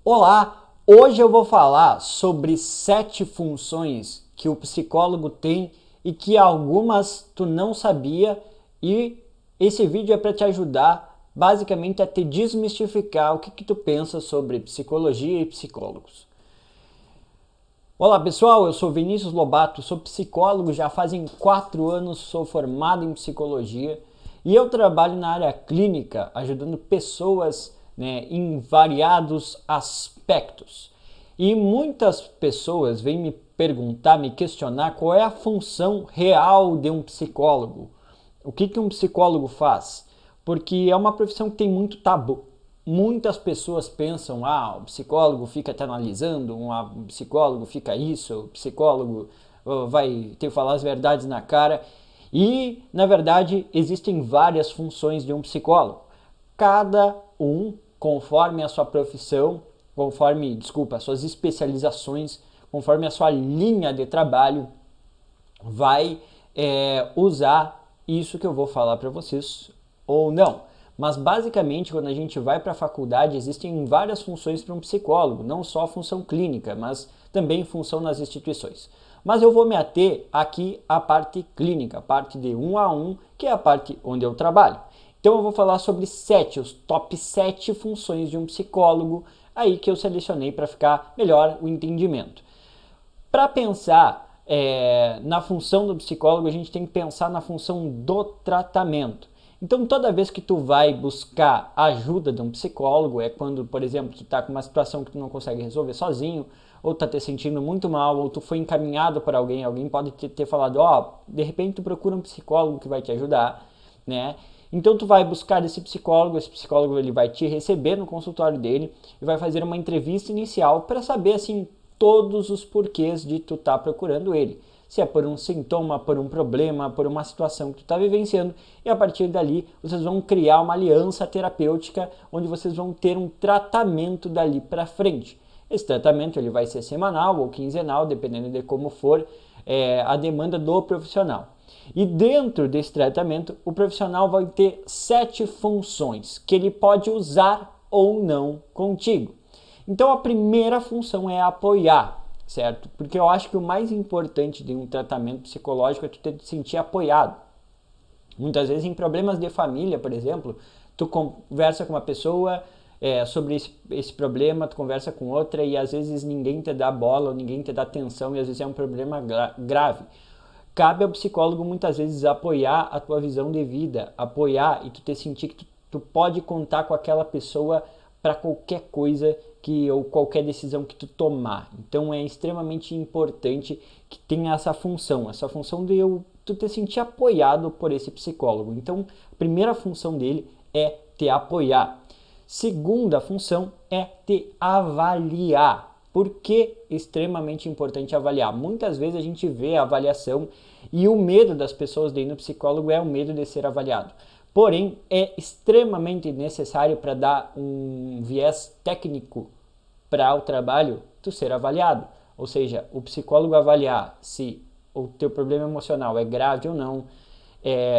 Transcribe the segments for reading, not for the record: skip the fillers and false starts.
Olá, hoje eu vou falar sobre 7 funções que o psicólogo tem e que algumas tu não sabia, e esse vídeo é para te ajudar basicamente a te desmistificar o que tu pensa sobre psicologia e psicólogos. Olá pessoal, eu sou Vinícius Lobato, sou psicólogo, já fazem 4 anos, sou formado em psicologia e eu trabalho na área clínica, ajudando pessoas, em variados aspectos. E muitas pessoas vêm me perguntar, me questionar qual é a função real de um psicólogo. O que um psicólogo faz? Porque é uma profissão que tem muito tabu. Muitas pessoas pensam, o psicólogo fica te analisando, o psicólogo fica isso, o psicólogo vai te falar as verdades na cara. E, na verdade, existem várias funções de um psicólogo. Cada um, conforme a sua profissão, as suas especializações, conforme a sua linha de trabalho, vai usar isso que eu vou falar para vocês ou não. Mas basicamente, quando a gente vai para a faculdade, existem várias funções para um psicólogo, não só a função clínica, mas também função nas instituições. Mas eu vou me ater aqui à parte clínica, a parte de 1 a 1, que é a parte onde eu trabalho. Então eu vou falar sobre os top 7 funções de um psicólogo, aí que eu selecionei para ficar melhor o entendimento. Para pensar na função do psicólogo, a gente tem que pensar na função do tratamento. Então, toda vez que tu vai buscar a ajuda de um psicólogo, é quando, por exemplo, tu está com uma situação que tu não consegue resolver sozinho, ou tá te sentindo muito mal, ou tu foi encaminhado por alguém, alguém pode ter falado, de repente tu procura um psicólogo que vai te ajudar, né? Então tu vai buscar esse psicólogo ele vai te receber no consultório dele e vai fazer uma entrevista inicial para saber, assim, todos os porquês de tu estar procurando ele. Se é por um sintoma, por um problema, por uma situação que tu está vivenciando, e a partir dali vocês vão criar uma aliança terapêutica onde vocês vão ter um tratamento dali para frente. Esse tratamento ele vai ser semanal ou quinzenal, dependendo de como for a demanda do profissional. E dentro desse tratamento, o profissional vai ter 7 funções que ele pode usar ou não contigo. Então a primeira função é apoiar, certo? Porque eu acho que o mais importante de um tratamento psicológico é tu te sentir apoiado. Muitas vezes em problemas de família, por exemplo, tu conversa com uma pessoa sobre esse problema, tu conversa com outra e às vezes ninguém te dá bola, ou ninguém te dá atenção e às vezes é um problema grave. Cabe ao psicólogo muitas vezes apoiar a tua visão de vida, apoiar e tu te sentir que tu pode contar com aquela pessoa para qualquer coisa ou qualquer decisão que tu tomar. Então é extremamente importante que tenha essa função de tu te sentir apoiado por esse psicólogo. Então, a primeira função dele é te apoiar. Segunda função é te avaliar. Por que é extremamente importante avaliar? Muitas vezes a gente vê a avaliação e o medo das pessoas de ir no psicólogo é o medo de ser avaliado. Porém, é extremamente necessário para dar um viés técnico para o trabalho, tu ser avaliado. Ou seja, o psicólogo avaliar se o teu problema emocional é grave ou não,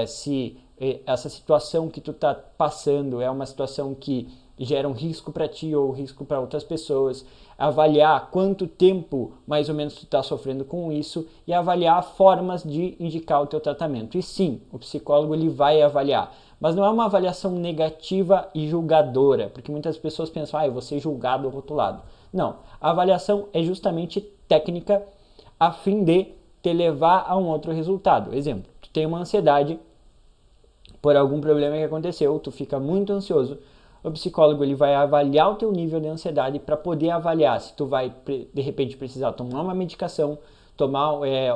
se essa situação que tu está passando é uma situação que gera um risco para ti ou risco para outras pessoas, avaliar quanto tempo mais ou menos tu está sofrendo com isso e avaliar formas de indicar o teu tratamento. E sim, o psicólogo ele vai avaliar, mas não é uma avaliação negativa e julgadora, porque muitas pessoas pensam, eu vou ser julgado ou rotulado. Não, a avaliação é justamente técnica a fim de te levar a um outro resultado. Exemplo, tu tem uma ansiedade por algum problema que aconteceu, tu fica muito ansioso, o psicólogo ele vai avaliar o teu nível de ansiedade para poder avaliar se tu vai de repente precisar tomar uma medicação,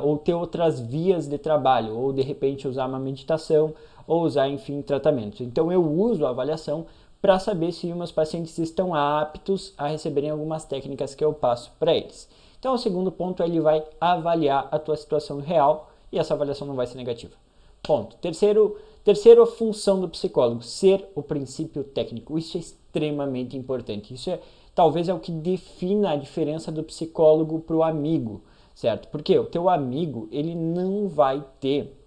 ou ter outras vias de trabalho, ou de repente usar uma meditação, ou usar, enfim, tratamentos. Então eu uso a avaliação para saber se meus pacientes estão aptos a receberem algumas técnicas que eu passo para eles. Então o segundo ponto ele vai avaliar a tua situação real e essa avaliação não vai ser negativa. Ponto. Terceira função do psicólogo, ser o princípio técnico. Isso é extremamente importante. Talvez é o que defina a diferença do psicólogo para o amigo, certo? Porque o teu amigo, ele não vai ter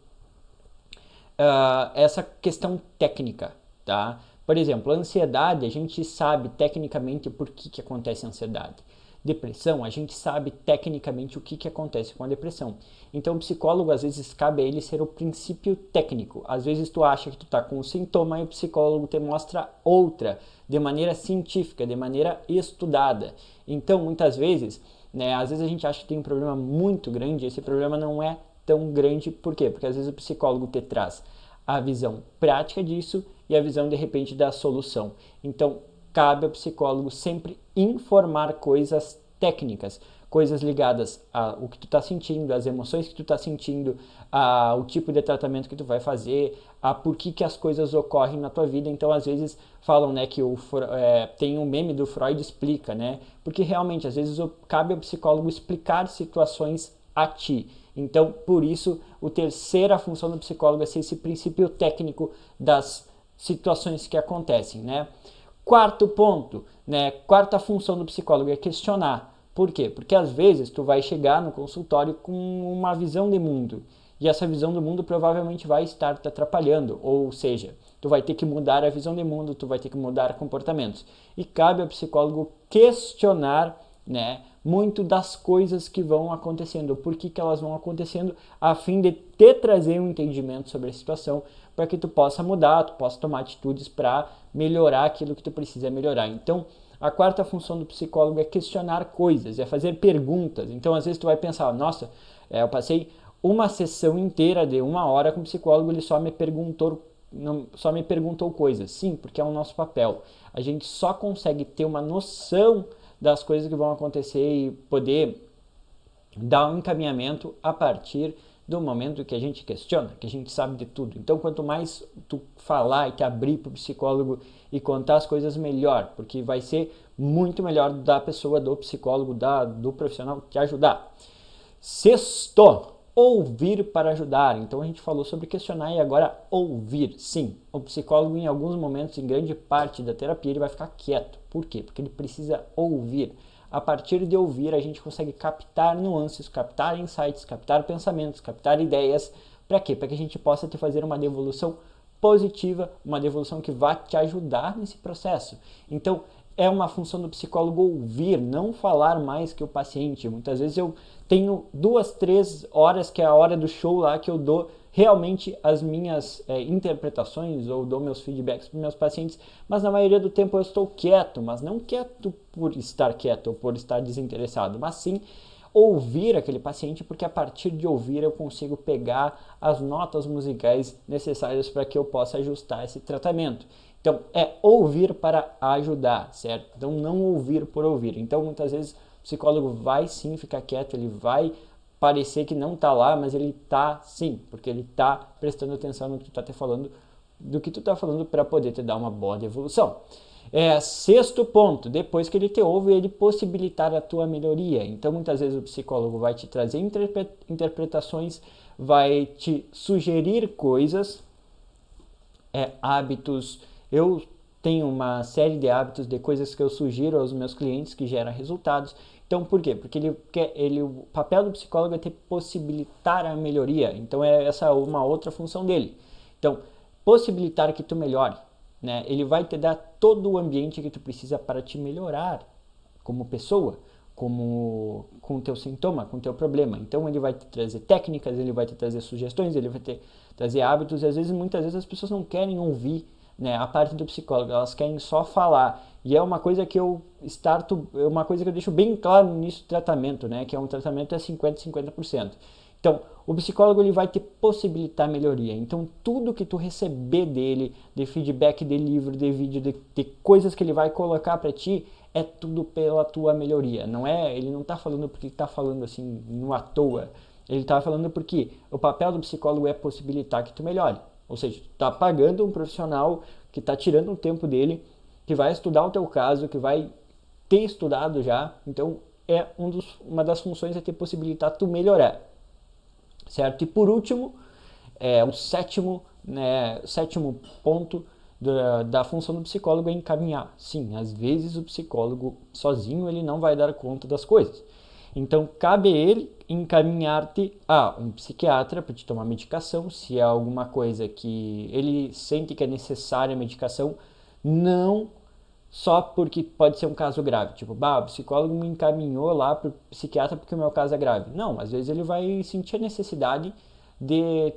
essa questão técnica, tá? Por exemplo, a ansiedade, a gente sabe tecnicamente por que acontece a ansiedade. Depressão, a gente sabe tecnicamente o que acontece com a depressão. Então, o psicólogo, às vezes, cabe a ele ser o princípio técnico. Às vezes, tu acha que tu tá com um sintoma e o psicólogo te mostra outra, de maneira científica, de maneira estudada. Então, muitas vezes, né, às vezes a gente acha que tem um problema muito grande, esse problema não é tão grande. Por quê? Porque às vezes o psicólogo te traz a visão prática disso e a visão, de repente, da solução. Então, cabe ao psicólogo sempre informar coisas técnicas, coisas ligadas ao que tu está sentindo, às emoções que tu está sentindo, ao tipo de tratamento que tu vai fazer, a por que as coisas ocorrem na tua vida. Então, às vezes, falam, né, que tem um meme do Freud explica, né? Porque realmente, às vezes, cabe ao psicólogo explicar situações a ti. Então, por isso, a terceira função do psicólogo é ser esse princípio técnico das situações que acontecem, né? Quarto ponto, né? Quarta função do psicólogo é questionar. Por quê? Porque às vezes tu vai chegar no consultório com uma visão de mundo e essa visão do mundo provavelmente vai estar te atrapalhando, ou seja, tu vai ter que mudar a visão de mundo, tu vai ter que mudar comportamentos. E cabe ao psicólogo questionar, né, muito das coisas que vão acontecendo, por que elas vão acontecendo, a fim de te trazer um entendimento sobre a situação, para que tu possa mudar, tu possa tomar atitudes para melhorar aquilo que tu precisa melhorar. Então, a quarta função do psicólogo é questionar coisas, é fazer perguntas. Então, às vezes tu vai pensar, nossa, eu passei uma sessão inteira de 1 hora com o psicólogo, ele só me perguntou coisas. Sim, porque é o nosso papel. A gente só consegue ter uma noção das coisas que vão acontecer e poder dar um encaminhamento a partir do momento que a gente questiona, que a gente sabe de tudo. Então, quanto mais tu falar e te abrir para o psicólogo e contar as coisas, melhor, porque vai ser muito melhor da pessoa, do psicólogo, do profissional te ajudar. Sexto, ouvir para ajudar. Então a gente falou sobre questionar e agora ouvir. Sim, o psicólogo em alguns momentos, em grande parte da terapia, ele vai ficar quieto. Por quê? Porque ele precisa ouvir. A partir de ouvir, a gente consegue captar nuances, captar insights, captar pensamentos, captar ideias. Para quê? Para que a gente possa te fazer uma devolução positiva, uma devolução que vai te ajudar nesse processo. Então, é uma função do psicólogo ouvir, não falar mais que o paciente. Muitas vezes eu tenho 2, 3 horas, que é a hora do show lá, que eu dou realmente as minhas interpretações ou dou meus feedbacks para meus pacientes, mas na maioria do tempo eu estou quieto, mas não quieto por estar quieto ou por estar desinteressado, mas sim ouvir aquele paciente, porque a partir de ouvir eu consigo pegar as notas musicais necessárias para que eu possa ajustar esse tratamento. Então, é ouvir para ajudar, certo? Então, não ouvir por ouvir. Então, muitas vezes, o psicólogo vai sim ficar quieto, ele vai parecer que não está lá, mas ele está sim, porque ele está prestando atenção no que tu está te falando, do que tu está falando para poder te dar uma boa devolução. Sexto ponto, depois que ele te ouve, ele possibilitar a tua melhoria. Então, muitas vezes o psicólogo vai te trazer interpretações, vai te sugerir coisas, hábitos. Eu tenho uma série de hábitos, de coisas que eu sugiro aos meus clientes que geram resultados. Então, por quê? Porque o papel do psicólogo é te possibilitar a melhoria. Então, essa uma outra função dele. Então, possibilitar que tu melhore, né? Ele vai te dar todo o ambiente que tu precisa para te melhorar como pessoa, com o teu sintoma, com o teu problema. Então, ele vai te trazer técnicas, ele vai te trazer sugestões, ele vai te trazer hábitos. E, muitas vezes, as pessoas não querem ouvir, né, a parte do psicólogo, elas querem só falar. E é uma coisa que eu deixo bem claro no início do tratamento, né, que é um tratamento 50-50%. Então, o psicólogo ele vai te possibilitar melhoria. Então, tudo que tu receber dele, de feedback, de livro, de vídeo, de coisas que ele vai colocar para ti, é tudo pela tua melhoria. Ele não está falando porque ele está falando assim, não à toa. Ele está falando porque o papel do psicólogo é possibilitar que tu melhore. Ou seja, tu está pagando um profissional que está tirando um tempo dele, que vai estudar o teu caso, que vai ter estudado já. Então, uma das funções é te possibilitar tu melhorar. Certo? E por último, o sétimo ponto da função do psicólogo é encaminhar. Sim, às vezes o psicólogo sozinho ele não vai dar conta das coisas. Então, cabe a ele encaminhar-te a um psiquiatra para te tomar medicação. Se é alguma coisa que ele sente que é necessária a medicação, Não só porque pode ser um caso grave, tipo, bah, o psicólogo me encaminhou lá pro psiquiatra porque o meu caso é grave. Não, às vezes ele vai sentir a necessidade de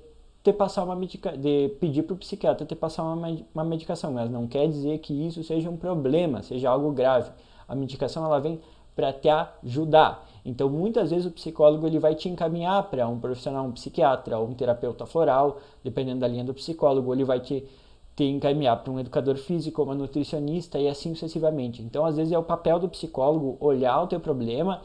de pedir para o psiquiatra te passar uma medicação, mas não quer dizer que isso seja um problema, seja algo grave. A medicação ela vem para te ajudar. Então, muitas vezes o psicólogo ele vai te encaminhar para um profissional, um psiquiatra ou um terapeuta floral, dependendo da linha do psicólogo, ele vai te encaminhar para um educador físico, uma nutricionista e assim sucessivamente. Então, às vezes é o papel do psicólogo olhar o teu problema,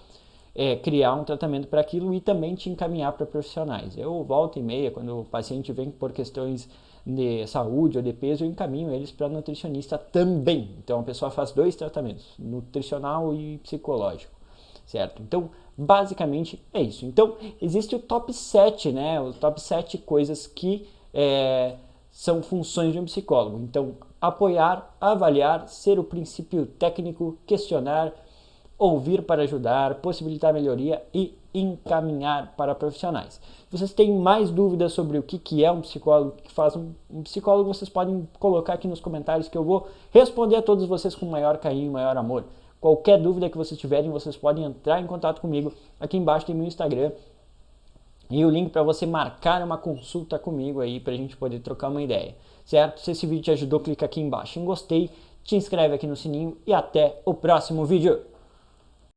criar um tratamento para aquilo e também te encaminhar para profissionais. Eu volta e meia, quando o paciente vem por questões de saúde ou de peso, eu encaminho eles para nutricionista também. Então a pessoa faz 2 tratamentos, nutricional e psicológico, certo? Então, basicamente é isso. Então, existe o top 7, né? O top 7 coisas que são funções de um psicólogo. Então, apoiar, avaliar, ser o princípio técnico, questionar, ouvir para ajudar, possibilitar melhoria e encaminhar para profissionais. Se vocês têm mais dúvidas sobre o que é um psicólogo, o que faz um psicólogo, vocês podem colocar aqui nos comentários que eu vou responder a todos vocês com maior carinho, maior amor. Qualquer dúvida que vocês tiverem, vocês podem entrar em contato comigo. Aqui embaixo tem meu Instagram e o link para você marcar uma consulta comigo aí para a gente poder trocar uma ideia, certo? Se esse vídeo te ajudou, clica aqui embaixo em gostei, te inscreve aqui no sininho e até o próximo vídeo.